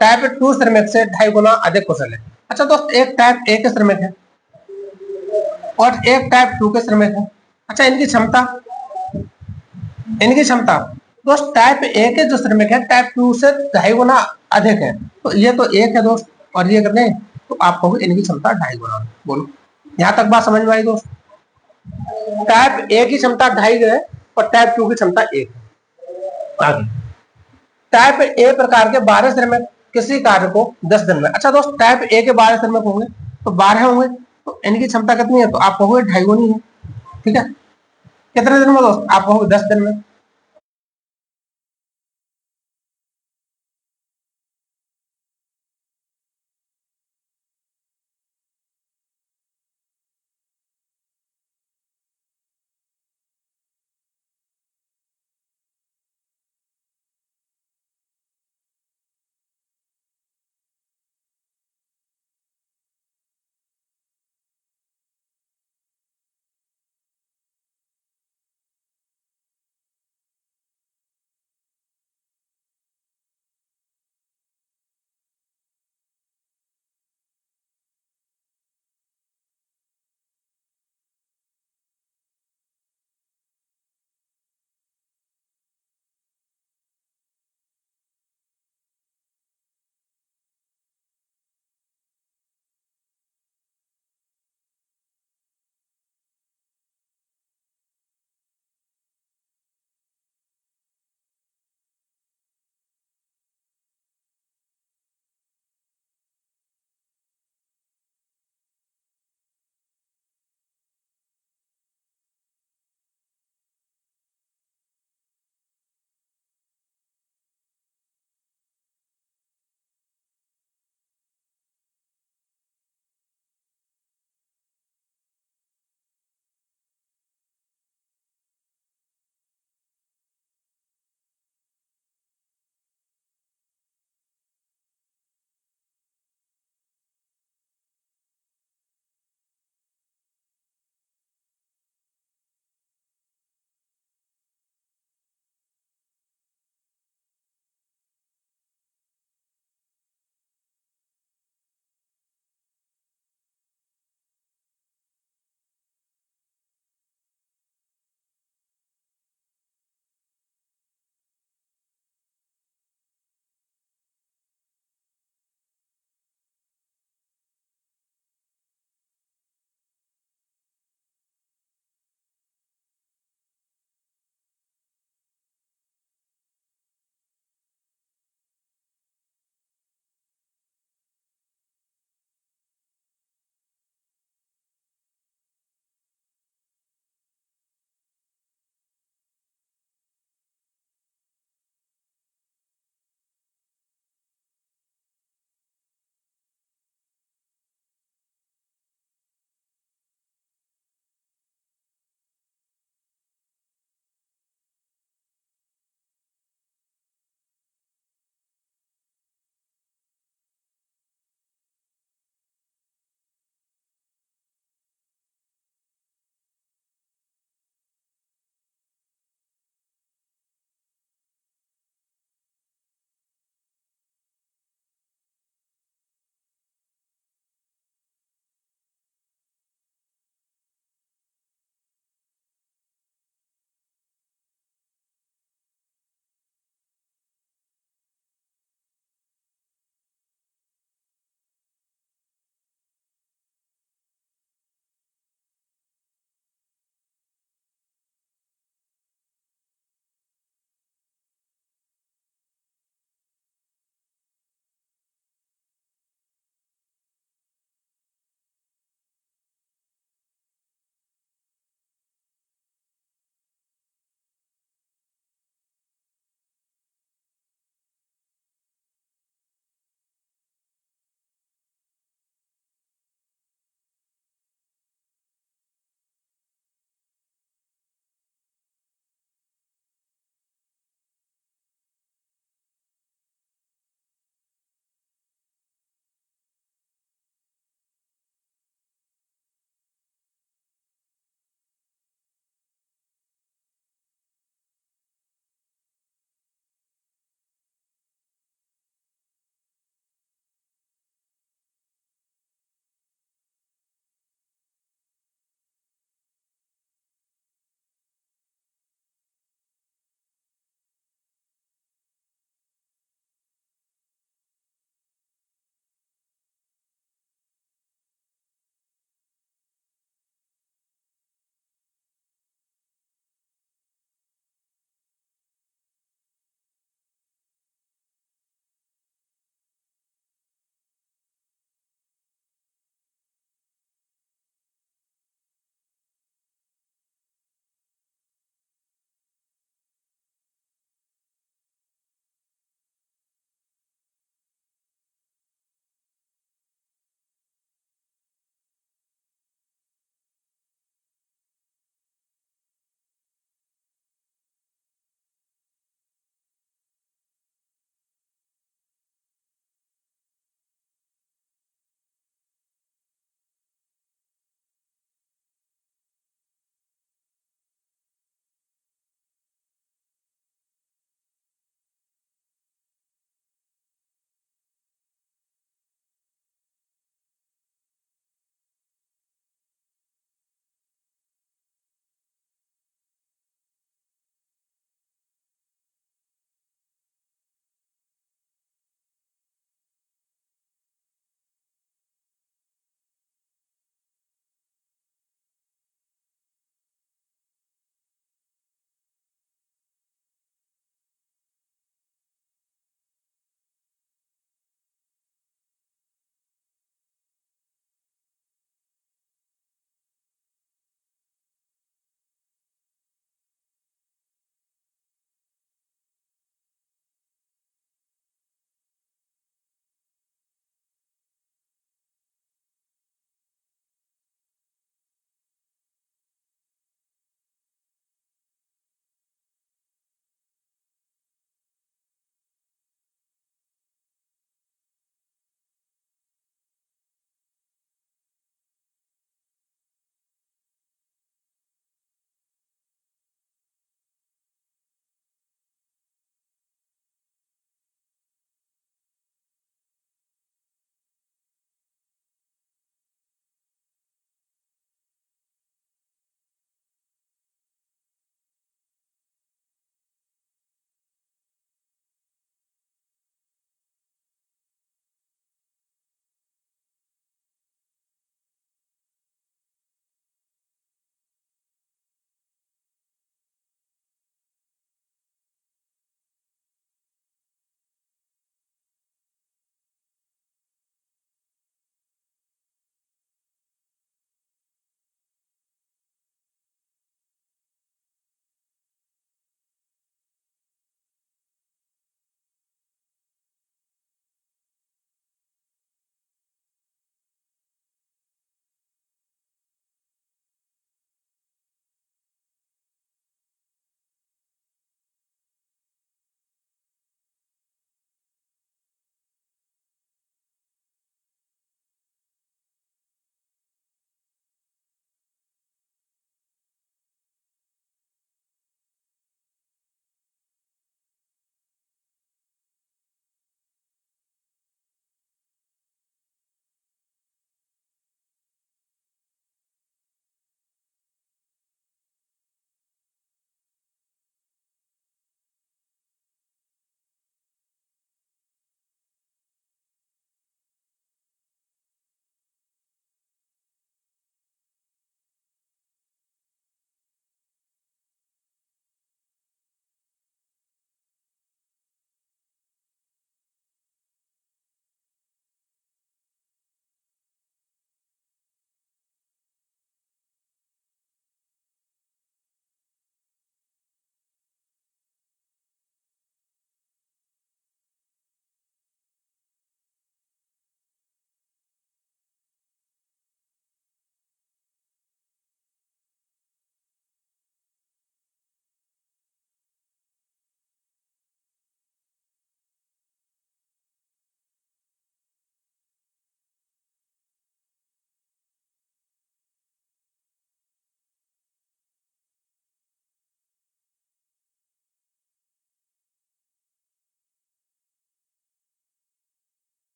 S1: टाइप 2 श्रमिक से 2.5 गुना अधिक कुशल है। अच्छा दोस्त एक टाइप ए के श्रमिक है और एक टाइप 2 के श्रमिक है। अच्छा इनकी क्षमता दोस्त टाइप ए के जो श्रमिक है टाइप 2 से 2.5 गुना अधिक है, तो ये तो एक है दोस्त, और ये कितने, तो आप कहोगे इनकी क्षमता 2.5 गुना। बोलो यहाँ तक बात समझ में आई दोस्त, टाइप ए की क्षमता 2.5 है और टाइप 2 की क्षमता 1 है। आगे टाइप ए प्रकार के 12 श्रमिक किसी कार्य को 10 दिन में। अच्छा दोस्त टाइप ए के 12 श्रमिक होंगे, तो 12 होंगे, तो इनकी क्षमता कितनी है, तो आप कहोगे 2.5 गुनी है। ठीक है, कितने दिन में दोस्त, आप कहोगे 10 दिन में।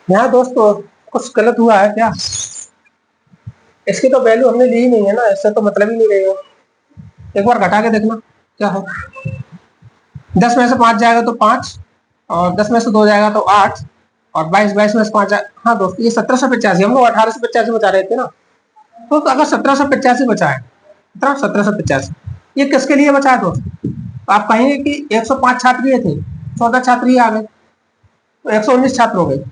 S1: यहाँ दोस्तों कुछ गलत हुआ है क्या? इसकी तो वैल्यू हमने ली ही नहीं है ना, इससे तो मतलब ही नहीं रहेगा। एक बार घटा के देखना क्या है। 10 में से 5 जाएगा तो 5, और 10 में से 2 जाएगा तो 8, और 22 में से 5 हाँ दोस्त, ये 1785, हम लोग 1885 बचा रहे थे ना। तो अगर 1785 बचा है, 1785, ये किसके लिए बचा है दोस्त? तो आप कहेंगे कि 105 छात्र ये थे, 14 छात्र ही आ गए, तो 119 छात्र हो गए,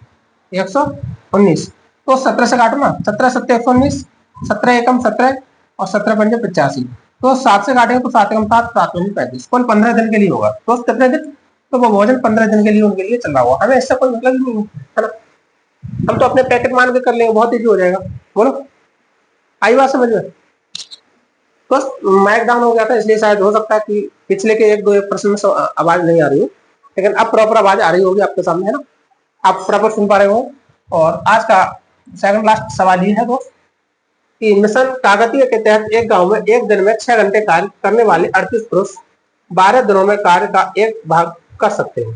S1: 119। तो 17 से काटो ना, 17 × 7 = 119, 17 × 1 = 17, और 17 × 5 = 85। तो 7 से काटेंगे तो 7 × 7 = 7, 35, कुल 15 दिन के लिए होगा। तो कितने दिन? तो वो भोजन 15 दिन के लिए उनके लिए चल रहा हुआ, हमें इससे कोई मतलब ही नहीं है ना। हम तो अपने पैकेट मान के कर लेंगे, बहुत ईजी हो जाएगा। बोलो, आई बात समझ में? बस माइक डाउन हो गया था, इसलिए शायद हो सकता है कि पिछले के 1-2 प्रश्न में आवाज नहीं आ रही हो, लेकिन अब प्रॉपर आवाज आ रही होगी आपके सामने, है ना? आप प्रॉपर सुन पा रहे हो। और आज का सेकंड लास्ट सवाल ये है दोस्त कि मिशन काकतीय के तहत एक गांव में एक दिन में 6 घंटे कार्य करने वाले 38 पुरुष 12 दिनों में कार्य का एक भाग कर सकते हैं।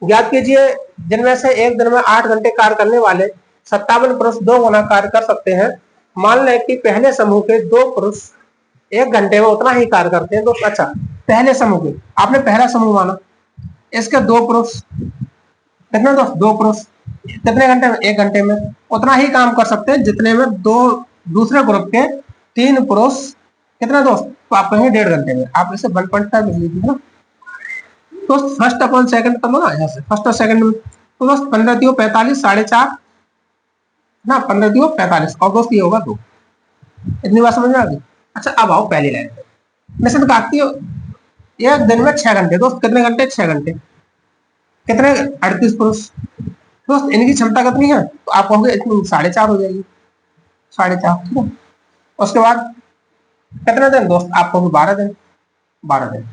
S1: ज्ञात कीजिए जिनमें से एक दिन में 8 घंटे कार्य करने वाले 57 पुरुष 2 गुना कार्य कर सकते हैं। मान लें कि पहले समूह के 2 पुरुष 1 घंटे में उतना ही कार्य करते हैं। दोस्त अच्छा, पहले समूह के, आपने पहला समूह माना, इसके 2 पुरुष, कितने दोस्त? 2 पुरुष कितने घंटे में? 1 घंटे में उतना ही काम कर सकते हैं जितने में 2 दूसरे ग्रुप के 3 पुरुष, कितना दोस्त? तो आप कहेंगे 1.5 घंटे में। आप इसे 1.5 लिख लीजिए ना दोस्त, फर्स्ट अपॉन सेकंड कर लो ना यहाँ से, फर्स्ट और सेकंड में। तो दोस्त 15 × 45 4.5 ना, 15 × 45, और दोस्त ये होगा 2। इतनी बात समझ में आ गई? अच्छा अब आओ पहली लाइन पे। मिशन काकतीय एक दिन में 6 घंटे, दोस्त कितने घंटे? 6 घंटे, कितने? 38 पुरुष। दोस्त इनकी क्षमता कितनी है? तो आप कहोगे इतनी 4.5 हो जाएगी, 4.5, ठीक है। उसके बाद कितने दिन दोस्त? आप कहोगे 12 दिन, 12 दिन।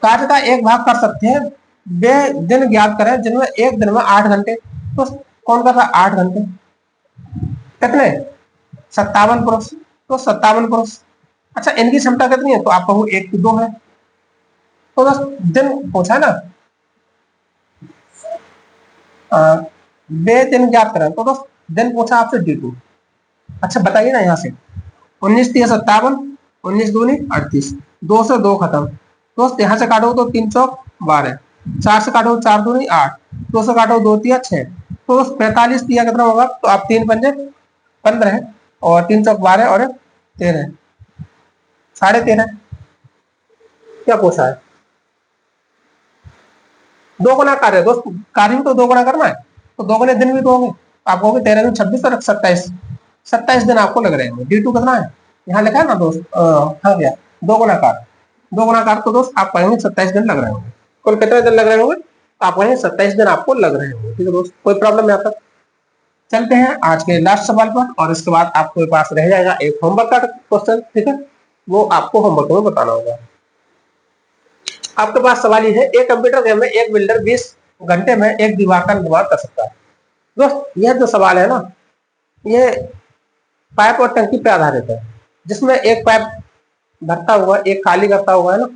S1: कार्य का एक भाग कर सकते हैं, वे दिन ज्ञात करें जिनमें एक दिन में 8 घंटे। तो कौन कर रहा है 8 घंटे? कितने? 57 पुरुष। तो 57 पुरुष। अच्छा इनकी क्षमता कितनी है? तो आप कहोगे 1 की 2 है। तो बस दिन पूछा ना, वे दिन ज्ञात करें, तो बस दिन पूछा आपसे D2। अच्छा बताइए ना यहाँ से, 19 × 3 = 57, 19 दूनी 38, 2 से 2 खत्म। दोस्त यहाँ से काटो तो 3 चौक 12, 4 से काटो 4 दूनी 8, 2 से काटो 2 तिया 6। तो 45 तिया कितना होगा? तो आप 3 पंजे 15, और 3 चौक 12 और 13, 13.5। क्या पूछा है? 2 गुना कार्य दोस्त, कार्य भी तो 2 गुना करना है, तो 2 गुने दिन भी तो होंगे। आप कहोगे 13 दिन 26 और 27, 27 दिन आपको लग रहे होंगे। D2 कितना है? यहाँ लिखा है ना दोस्त, हाँ गया 2 गुना कार्य, 2 गुना कार्य, तो दोस्त आप कहेंगे 27 दिन लग रहे होंगे। कुल कितने दिन लग रहे होंगे? आप कहेंगे 27 दिन आपको लग रहे होंगे, ठीक है दोस्त, कोई प्रॉब्लम यहाँ तक। चलते हैं आज के लास्ट सवाल पर, और इसके बाद आपके पास रह जाएगा एक होमवर्क का क्वेश्चन, ठीक है, वो आपको होमवर्क में बताना होगा। आपके पास सवाल ये है, एक कंप्यूटर गेम में एक बिल्डर 20 घंटे में एक दीवार का निर्माण कर सकता है। दोस्त यह जो सवाल है ना, ये पाइप और टंकी पे आधारित है, जिसमें एक पाइप भरता हुआ एक खाली करता हुआ है ना,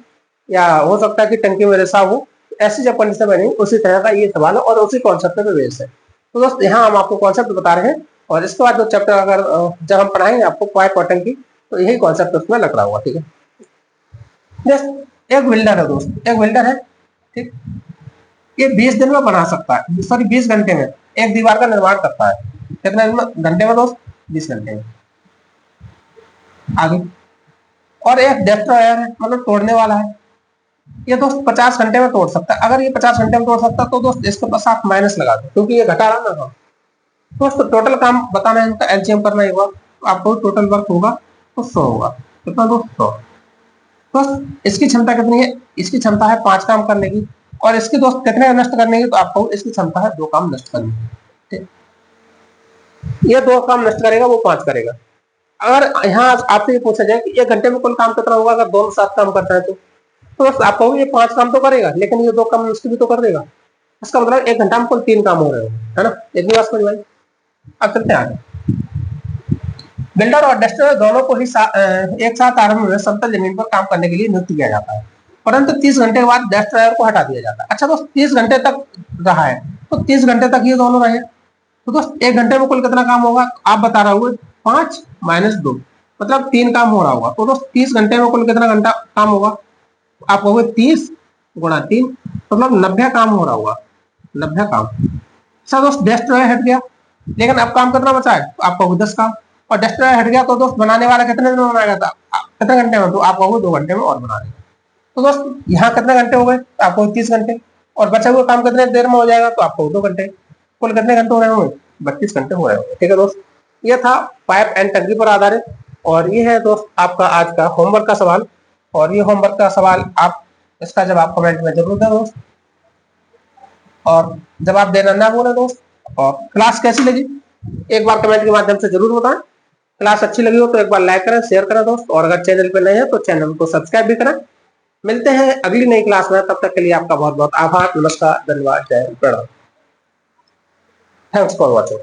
S1: या हो सकता है कि टंकी में रिसाव हो। ऐसी जब कंडीशन बनी उसी तरह का ये सवाल है, और उसी कॉन्सेप्ट पे बेस्ड है। तो दोस्त यहाँ हम आपको कॉन्सेप्ट बता रहे हैं, और इसके बाद जो चैप्टर अगर जब हम पढ़ाएंगे आपको पाइप और टंकी, तो यही कॉन्सेप्ट उसमें लग रहा होगा, ठीक है। एक बिल्डर है दोस्त, एक बिल्डर है, ठीक, ये 20 दिन में बना सकता है, सॉरी 20 घंटे में एक दीवार का निर्माण करता है। कितने घंटे में दोस्त? 20 घंटे में। आगे, और एक डेस्ट्रॉयर है, मतलब तोड़ने वाला है, ये दोस्त 50 घंटे में तोड़ सकता है। अगर ये 50 घंटे में तोड़ सकता है तो दोस्त इसके पास आप माइनस लगा दो, क्योंकि ये घटा रहा ना काम। दोस्त टोटल काम बताना है, इनका एलसीएम करना एक बार, आपको टोटल वर्क होगा तो 100 होगा। कितना दोस्त? 100। दोस्त इसकी क्षमता कितनी है? इसकी क्षमता है 5 काम करने की, और इसकी दोस्त कितने नष्ट करने की? तो आपको इसकी क्षमता है 2 काम नष्ट करने की, ठीक। ये 2 काम नष्ट करेगा, वो 5 करेगा। अगर यहाँ आपसे ये पूछा जाए कि 1 घंटे में कुल काम कितना होगा अगर दोनों साथ काम करता है, तो बस आप कहोगे ये 5 काम तो करेगा, लेकिन ये 2 काम नष्ट भी तो कर देगा। इसका मतलब 1 घंटा में कुल 3 काम हो रहे हैं, है ना। इतनी बात समझ में? अब चलते हैं आगे। बिल्डर और डस्टर दोनों को ही एक साथ आरंभ में समतल जमीन पर काम करने के लिए नियुक्त किया जाता है। परंतु 30 घंटे के बाद डिस्ट्रॉयर को हटा दिया जाता है। अच्छा दोस्त, 30 घंटे तक रहा है तो 30 घंटे तक ये दोनों रहे, तो दोस्त 1 घंटे में कुल कितना काम होगा आप बता रहे होगे, 5 माइनस 2, मतलब 3 काम हो रहा होगा। तो दोस्त 30 घंटे में कुल कितना घंटा काम होगा, आप कहोगे 30 गुणा 3, मतलब 90 काम हो रहा होगा, 90 काम। अच्छा दोस्त, डिस्ट्रॉयर हट गया, लेकिन अब काम कितना बचा है, तो आप कहोगे 10 काम। और डिस्ट्रॉयर हट गया तो दोस्त बनाने वाला कितने दिन में बनाएगा था, कितने घंटे में, तो आप कहोगे 2 घंटे में और बना देगा। तो दोस्त यहाँ कितने घंटे हो गए, तो आपको 30 घंटे, और बचा हुआ काम कितने देर में हो जाएगा, तो आपको 2 घंटे। कुल कितने घंटे हो रहे होंगे, 32 घंटे हो रहे होंगे। ठीक है दोस्त, ये था पाइप एंड टंकी पर आधारित, और ये है दोस्त आपका आज का होमवर्क का सवाल। और ये होमवर्क का सवाल आप इसका जवाब कमेंट में जरूर दें दोस्त, और जवाब देना ना भूलें दोस्त। और क्लास कैसी लगी एक बार कमेंट के माध्यम से जरूर बताएं। क्लास अच्छी लगी हो तो एक बार लाइक करें, शेयर करें दोस्त, और अगर चैनल पे नए हैं तो चैनल को सब्सक्राइब भी करें। मिलते हैं अगली नई क्लास में, तब तक के लिए आपका बहुत बहुत आभार, नमस्कार, धन्यवाद, जय हिंद, प्रणाम। Thanks for watching.